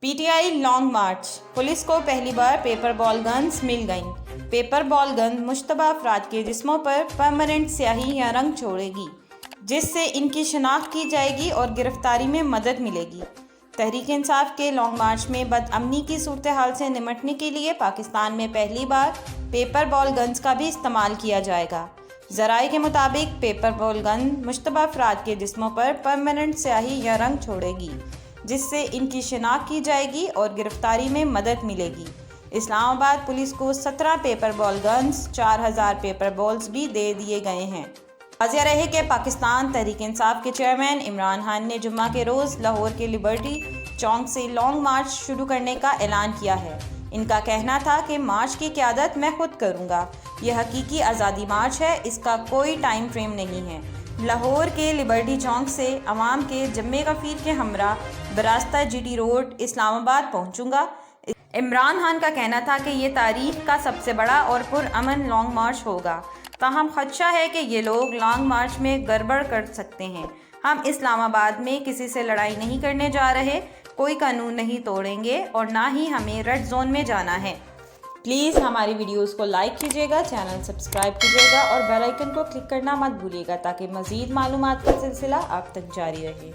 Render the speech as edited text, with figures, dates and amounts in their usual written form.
PTI long मार्च। Police को पहली बार paper ball guns मिल गईं। पेपर बॉल गन मुश्तबा अफराद के जिस्मों पर परमानेंट स्याही या रंग छोड़ेगी, जिससे इनकी शनाख्त की जाएगी और गिरफ्तारी में मदद मिलेगी। तहरीक इंसाफ के लॉन्ग मार्च में बदअमनी की सूरत हाल से निमटने के लिए पाकिस्तान में पहली बार पेपर बॉल गन्स का भी इस्तेमाल किया जाएगा। ज़राए के मुताबिक पेपर बॉल गन मुश्तबा अफराद के जिस्मों पर परमानेंट स्याही या रंग छोड़ेगी, जिससे इनकी शिनाख्त की जाएगी और गिरफ्तारी में मदद मिलेगी। इस्लामाबाद पुलिस को 17 paper ball guns, 4000 paper balls भी दे दिए गए हैं। वाज़ेह रहे कि पाकिस्तान तहरीक इंसाफ के चेयरमैन इमरान खान ने जुम्मा के रोज़ लाहौर के लिबर्टी चौक से लॉन्ग मार्च शुरू करने का ऐलान किया है। इनका कहना था कि मार्च की क़यादत मैं खुद करूँगा। यह हकीकी आज़ादी मार्च है, इसका कोई टाइम फ्रेम नहीं है। लाहौर के लिबर्टी चौक से अवाम के जम्मे गफ़ीर के हमरा बरास्ता जीटी रोड इस्लामाबाद पहुँचूँगा। इमरान खान का कहना था कि ये तारीख का सबसे बड़ा और पुरअमन लॉन्ग मार्च होगा। ताहम खदशा है कि ये लोग लॉन्ग मार्च में गड़बड़ कर सकते हैं। हम इस्लामाबाद में किसी से लड़ाई नहीं करने जा रहे, कोई कानून नहीं तोड़ेंगे और ना ही हमें रेड जोन में जाना है। प्लीज़ हमारी वीडियोस को लाइक कीजिएगा, चैनल सब्सक्राइब कीजिएगा और बेल आइकन को क्लिक करना मत भूलिएगा ताकि मज़ीद मालूमात का सिलसिला आप तक जारी रहे।